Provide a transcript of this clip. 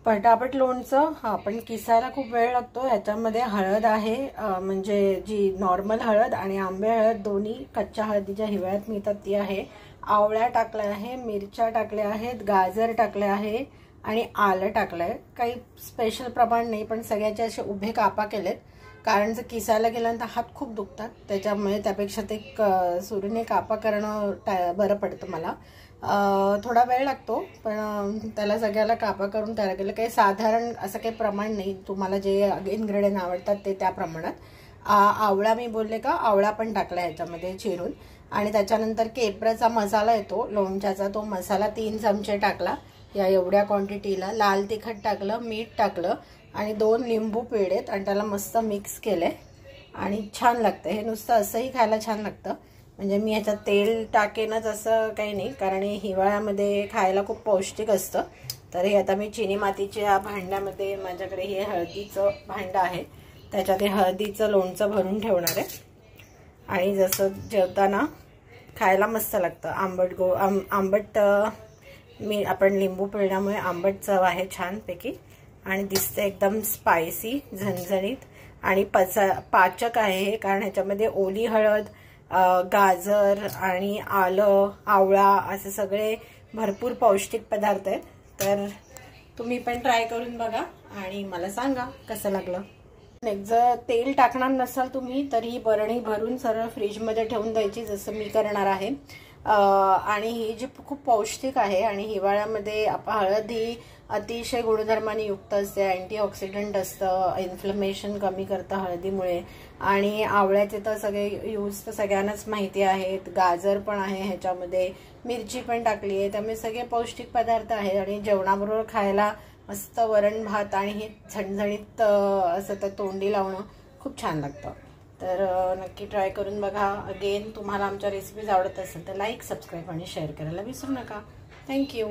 पटापट लोणचं हा पण किसायला खूप वेळ लागतो। ह्याच्यामध्ये हळद आहे, म्हणजे जी नॉर्मल हळद आणि आंबे हळद दोन्ही कच्च्या हळदीच्या हिवाळ्यात मिळतात ती आहे। आवळ्या टाकल्या आहे, मिरच्या टाकल्या आहेत, गाजर टाकले आहे आणि आलं टाकलंय। काही स्पेशल प्रमाण नाही, पण सगळ्याचे असे उभे कापा केलेत, कारण जर किसायला गेल्यानंतर हात खूप दुखतात, त्याच्यामुळे त्यापेक्षा ते सुरीने कापा करणं बरं पडतं मला। थोडा वेळ लागतो, पण त्याला सगळ्याला कापा करून तयार केलं। काही साधारण असं काही प्रमाण नाही, तुम्हाला जे इन्ग्रेडियंट आवडतात ते त्या प्रमाणात। आवळा मी बोलले का, आवळा पण टाकला ह्याच्यामध्ये चिरून। आणि त्याच्यानंतर केपराचा मसाला येतो लोणच्याचा, तो मसाला 3 चमचे टाकला या एवढ्या क्वांटिटीला। लाल तिखट टाकलं, मीठ टाकलं आणि 2 लिंबू पिळलेत आणि त्याला मस्त मिक्स केले आणि छान लागतं हे। नुसतं असंही खायला छान लागतं, म्हणजे मी ह्याच्यात तेल टाकेनच असं काही नाही, कारण हे हिवाळ्यामध्ये खायला खूप पौष्टिक असतं। तर हे आता मी चिनी मातीच्या भांड्यामध्ये, माझ्याकडे हे हळदीचं भांडं आहे, त्याच्यात हे हळदीचं लोणचं भरून ठेवणार आहे आणि जसं जेवताना खायला मस्त लागतं। आंबट मी आपण लिंबू पिळल्यामुळे आंबट चव आहे छानपैकी आणि दिसते एकदम स्पायसी, झणझणीत आणि पाचक आहे हे, कारण ह्याच्यामध्ये ओली हळद, गाजर आणि आलं, आवळा असे सगळे भरपूर पौष्टिक पदार्थ आहेत। तर तुम्ही पण ट्राय करून बघा आणि मला सांगा कसं लागलं। जर तेल टाकणार नसाल तुम्ही तर ही बरणी भरून सरळ फ्रीजमध्ये ठेवून द्यायची, जसं मी करणार आहे। आणि ही जी खूप पौष्टिक आहे आणि हिवाळ्यामध्ये हळद ही अतिशय गुणधर्माने युक्त असते, अँटीऑक्सिडंट असतं, इन्फ्लमेशन कमी करतं हळदीमुळे। आणि आवळ्याचे तर सगळे यूज तर सगळ्यांनाच माहिती आहेत, गाजर पण आहे ह्याच्यामध्ये, मिरची पण टाकली आहे, त्यामुळे सगळे पौष्टिक पदार्थ आहेत आणि जेवणाबरोबर खायला मस्त वरण भात आणि हे झणझणीत असं तर तोंडी लावणं खूप छान लागतं। तर नक्की ट्राय करून बघा। अगेन तुम्हाला आमच्या रेसिपीज आवडत असेल तर लाईक, सबस्क्राईब आणि शेअर करायला विसरू नका। थँक्यू।